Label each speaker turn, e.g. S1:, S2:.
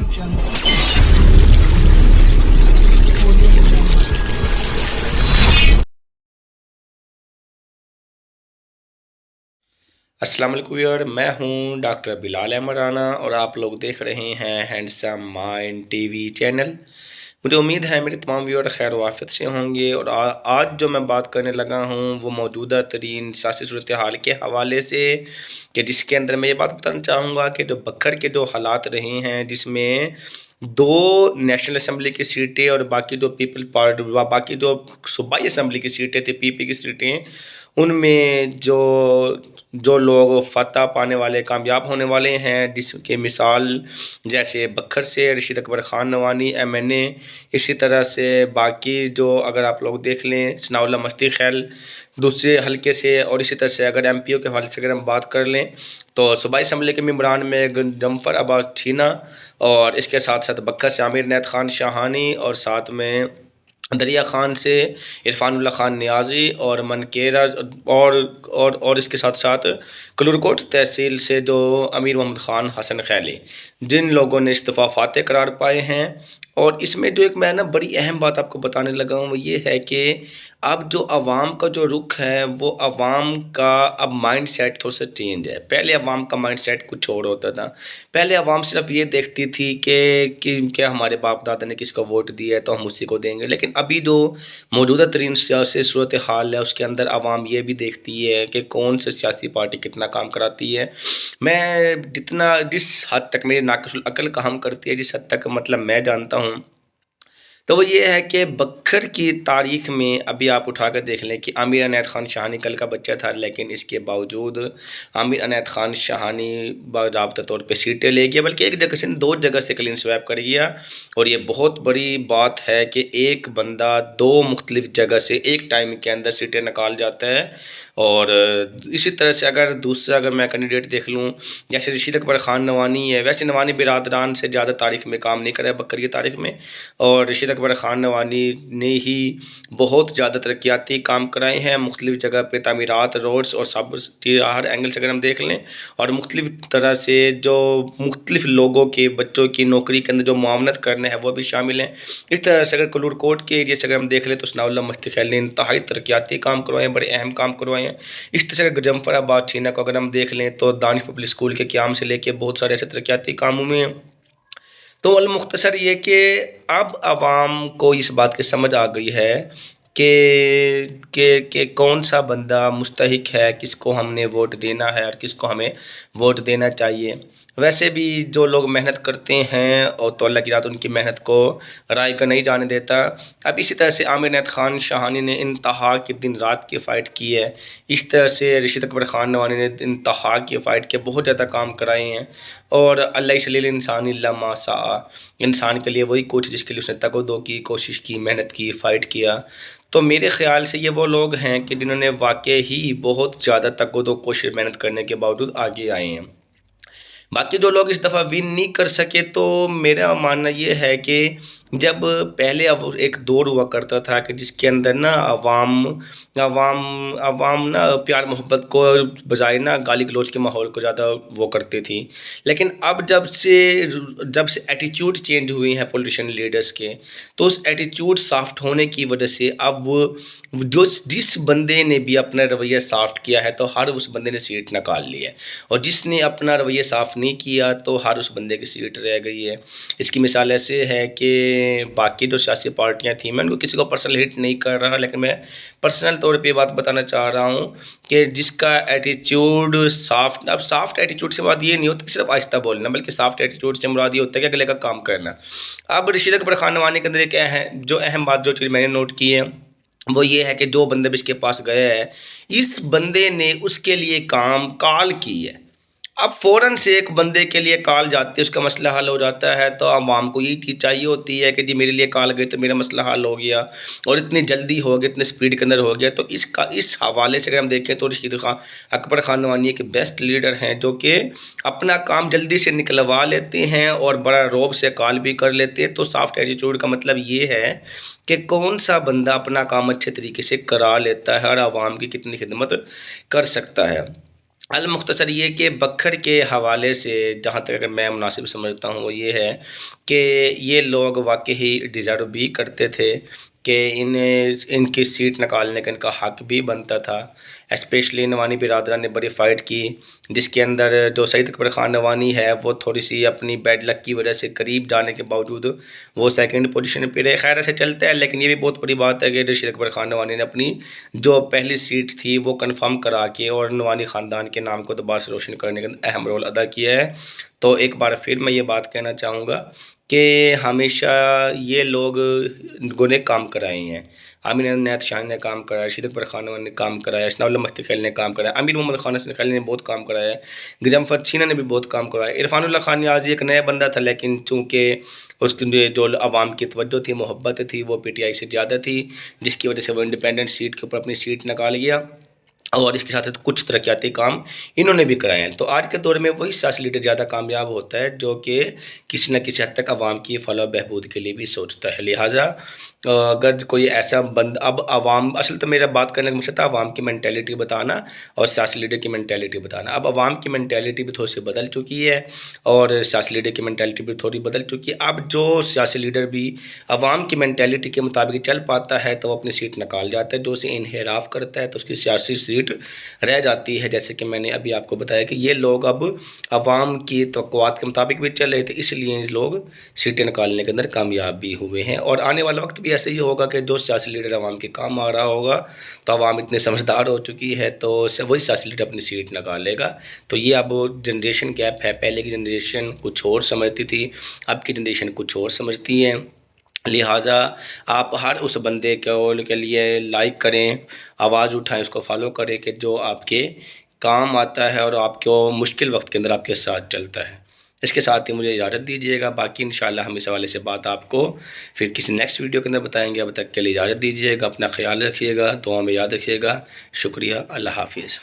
S1: अस्सलाम वालेकुम यार, मैं हूँ डॉक्टर बिलाल अहमद राना और आप लोग देख रहे हैं हैंडसम माइंड टीवी चैनल। मुझे उम्मीद है मेरे तमाम व्यूअर खैर वाफियत से होंगे और आज जो मैं बात करने लगा हूँ वो मौजूदा तरीन सियासी सूरत हाल के हवाले से, कि जिसके अंदर मैं ये बात बताना चाहूँगा कि जो बखर के जो हालात रहे हैं, जिसमें दो नेशनल असम्बली की सीटें और बाकी जो पीपल पार्टी बाकी जो सूबाई असम्बली की सीटें थी, पीपी की सीटें, उनमें जो जो लोग फ़तह पाने वाले, कामयाब होने वाले हैं, जिसकी मिसाल जैसे बखर से रशीद अकबर ख़ान नवानी एमएनए, इसी तरह से बाकी जो अगर आप लोग देख लें सनाउल्लाह मस्ती खैल दूसरे हलके से, और इसी तरह से अगर एमपीओ के हवाले से अगर हम बात कर लें तो सूबाई असम्बली के मेंबरान में जमफर अब्बास छीना, और इसके साथ साथ बखर से आमिर इनायत खान शाहानी, और साथ में दरिया खान से इरफानुल्लाह खान नियाज़ी, और मनकेरा और इसके साथ साथ कलूरकोट तहसील से जो अमीर मोहम्मद ख़ान हसन खैली, जिन लोगों ने इस्तीफ़ा फाते करार पाए हैं। और इसमें जो एक मैं ना बड़ी अहम बात आपको बताने लगा हूँ वो ये है कि अब जो अवाम का जो रुख है वो अवाम का अब माइंड सेट थोड़ा सा चेंज है। पहले अवाम का माइंड सेट कुछ और होता था। पहले अवाम सिर्फ ये देखती थी कि क्या हमारे बाप दादा ने किसको वोट दिया है तो हम उसी को देंगे, लेकिन अभी जो मौजूदा तरीन सियासी सूरत हाल है उसके अंदर अवाम ये भी देखती है कि कौन सी सियासी पार्टी कितना काम कराती है। मैं जिस हद तक मेरी नाक़िसुल अक़ल काम करती है, जिस हद तक मतलब मैं जानता हूँ, तो वो ये है कि बखर की तारीख में अभी आप उठा कर देख लें कि आमिर इनायत खान शाहानी कल का बच्चा था, लेकिन इसके बावजूद आमिर इनायत खान शाहानी बाज़ाब्ता तौर पे सीटें ले गया, बल्कि एक जगह से दो जगह से क्लीन स्वैप कर गया। और ये बहुत बड़ी बात है कि एक बंदा दो मुख्तलिफ जगह से एक टाइम के अंदर सीटें निकाल जाता है। और इसी तरह से अगर मैं कैंडिडेट देख लूँ, जैसे रशीद अकबर ख़ान नवानी है, वैसे नवानी बिरादरान से ज़्यादा तारीख में काम नहीं करा बखर की तारीख में, और रशीद अकबर ख़ान नवानी ने ही बहुत ज़्यादा तरक्याती काम कराए हैं मुख्तलिफ़ जगह पे, तामीरात, रोड्स और सब हर एंगल से अगर हम देख लें, और मुख्तलिफ़ तरह से जो मुख्तलिफ़ लोगों के बच्चों की नौकरी के अंदर जो मुआवनत करने हैं वो भी शामिल हैं। इस तरह से अगर कलूरकोट के एरिया से अगर हम देख लें तो सनाउल्लाह मस्ती खैल ने इंतहाई तरक्याती काम करवाए हैं, बड़े अहम काम करवाए हैं। इस तरह से जमफर अब्बास छीना को अगर हम देख लें तो दानिश पब्लिक स्कूल के क़याम से लेके बहुत सारे ऐसे तरक्याती काम हुए हैं। तो मुख्तसर ये कि अब आवाम को इस बात की समझ आ गई है कि कौन सा बंदा मुस्तहिक है, किसको हमने वोट देना है और किसको हमें वोट देना चाहिए। वैसे भी जो लोग मेहनत करते हैं और तो अल्लाह की रात उनकी मेहनत को राय का नहीं जाने देता। अब इसी तरह से आमिर इनायत खान शाहानी ने इंतहा की दिन रात की फ़ाइट की है। इस तरह से रशीद अकबर ख़ान नवानी ने इंतहा की फ़ाइट के बहुत ज़्यादा काम कराए हैं। और अल्लाह सलील इंसान इल्ला मा सआ, इंसान के लिए वही कुछ जिसके लिए उसने तगो-दो की, कोशिश की, मेहनत की, फ़ाइट किया। तो मेरे ख़्याल से ये वो लोग हैं कि जिन्होंने वाक़ई ही बहुत ज़्यादा तगो-दो कोशिश मेहनत करने के बावजूद आगे आए हैं। बाकी जो लोग इस दफ़ा विन नहीं कर सके, तो मेरा मानना ये है कि जब पहले अब एक दौर हुआ करता था कि जिसके अंदर ना अवाम अवाम अवाम ना प्यार मोहब्बत को बजाय ना गाली गलौज के माहौल को ज़्यादा वो करती थी। लेकिन अब जब से एटीट्यूड चेंज हुए हैं पॉलिटिशियन लीडर्स के, तो उस एटीट्यूड सॉफ्ट होने की वजह से अब जो जिस बंदे ने भी अपना रवैया सॉफ्ट किया है तो हर उस बंदे ने सीट निकाल ली है, और जिसने अपना रवैया साफ़ नहीं किया तो हर उस बंदे की सीट रह गई है। इसकी मिसाल ऐसे है कि बाकी जो सियासी पार्टियां थी, मैं उनको किसी को पर्सनल हिट नहीं कर रहा, लेकिन मैं पर्सनल तौर पे बात बताना चाह रहा हूँ कि जिसका एटीट्यूड सॉफ्ट, अब सॉफ्ट एटीट्यूड से मुराद ये नहीं होता कि सिर्फ आहिस्ता बोलना, बल्कि सॉफ्ट एटीट्यूड से मुराद ये होता है कि अगले का काम करना। अब रशीद अकबर ख़ान नवानी के अंदर एक जो अहम बात जो मैंने नोट की है वो ये है कि जो बंदे भी इसके पास गया है, इस बंदे ने उसके लिए काम कॉल की है। अब फ़ौरन से एक बंदे के लिए कॉल जाती है, उसका मसला हल हो जाता है, तो आवाम को यही चीज़ चाहिए होती है कि जी मेरे लिए कॉल गई तो मेरा मसला हल हो गया, और इतनी जल्दी हो गया, इतने स्पीड के अंदर हो गया। तो इस हवाले से अगर हम देखें तो रशीद अकबर ख़ान नवानी एक बेस्ट लीडर हैं जो कि अपना काम जल्दी से निकलवा लेते हैं और बड़ा रौब से कॉल भी कर लेते हैं। तो सॉफ्ट एटीट्यूड का मतलब ये है कि कौन सा बंदा अपना काम अच्छे तरीके से करा लेता है और आवाम की कितनी खिदमत कर सकता है। المختصر یہ کہ بکھر کے حوالے سے جہاں تک اگر میں مناسب سمجھتا ہوں وہ یہ ہے کہ یہ لوگ واقعی ڈیزرو بھی کرتے تھے کہ ان کی سیٹ نکالنے کا ان کا حق بھی بنتا تھا۔ اسپیشلی نوانی برادران نے بڑی فائٹ کی، جس کے اندر جو سعید اکبر خان نوانی ہے وہ تھوڑی سی اپنی بیڈ لک کی وجہ سے قریب جانے کے باوجود وہ سیکنڈ پوزیشن پہ رہے۔ خیر ایسے چلتا ہے، لیکن یہ بھی بہت بڑی بات ہے کہ رشید اکبر خان نوانی نے اپنی جو پہلی سیٹ تھی وہ کنفرم کرا کے اور نوانی خاندان کے نام کو دوبارہ سے روشن کرنے کا اہم رول ادا کیا ہے۔ تو ایک بار پھر میں یہ بات کہنا چاہوں گا کہ ہمیشہ یہ لوگوں نے کام کرائے ہیں۔ عامر عنایت شاہ نے کام کرایا، رشید اکبر خان نے کام کرایا، ثناء اللہ مفتی خیل نے کام کرایا، امیر محمد خان خیل نے بہت کام کرایا ہے، غضنفر چھینا نے بھی بہت کام کرایا۔ عرفان اللہ خان نیازی ایک نیا بندہ تھا، لیکن چونکہ اس کی جو عوام کی توجہ تھی، محبت تھی، وہ پی ٹی آئی سے زیادہ تھی، جس کی وجہ سے وہ انڈیپینڈنٹ سیٹ کے اوپر اپنی سیٹ نکال گیا، اور اس کے ساتھ کچھ ترقیاتی کام انہوں نے بھی کرائے ہیں۔ تو آج کے دور میں وہی سیاسی لیڈر زیادہ کامیاب ہوتا ہے جو کہ کسی نہ کسی حد تک عوام کی فلاح و بہبود کے لیے بھی سوچتا ہے۔ لہٰذا اگر کوئی ایسا اب عوام، اصل تو میرا بات کرنے کا مقصد تھا عوام کی مینٹیلٹی بتانا اور سیاسی لیڈر کی مینٹیلٹی بتانا۔ اب عوام کی مینٹیلٹی بھی تھوڑی سی بدل چکی ہے اور سیاسی لیڈر کی مینٹیلٹی بھی تھوڑی بدل چکی ہے۔ اب جو سیاسی لیڈر بھی عوام کی مینٹیلٹی کے مطابق چل پاتا ہے تو وہ اپنی سیٹ نکال جاتا ہے، جو اسے انحراف کرتا ہے تو اس کی سیاسی سیٹ رہ جاتی ہے۔ جیسے کہ میں نے ابھی آپ کو بتایا کہ یہ لوگ اب عوام کی توقعات کے مطابق بھی چل رہے تھے، اس لیے لوگ سیٹیں نکالنے کے اندر کامیاب بھی ہوئے ہیں، اور آنے والا وقت بھی ایسے ہی ہوگا کہ جو سیاسی لیڈر عوام کے کام آ رہا ہوگا تو عوام اتنے سمجھدار ہو چکی ہے تو وہی سیاسی لیڈر اپنی سیٹ نکالے گا۔ تو یہ اب جنریشن گیپ ہے، پہلے کی جنریشن کچھ اور سمجھتی تھی، اب کی جنریشن کچھ اور سمجھتی ہے۔ لہٰذا آپ ہر اس بندے کے لیے لائک کریں، آواز اٹھائیں، اس کو فالو کریں کہ جو آپ کے کام آتا ہے اور آپ کو مشکل وقت کے اندر آپ کے ساتھ چلتا ہے۔ اس کے ساتھ ہی مجھے اجازت دیجیے گا، باقی انشاءاللہ ہم اس حوالے سے بات آپ کو پھر کسی نیکسٹ ویڈیو کے اندر بتائیں گے۔ اب تک کے لیے اجازت دیجیے گا، اپنا خیال رکھیے گا، دعا میں یاد رکھیے گا۔ شکریہ، اللہ حافظ۔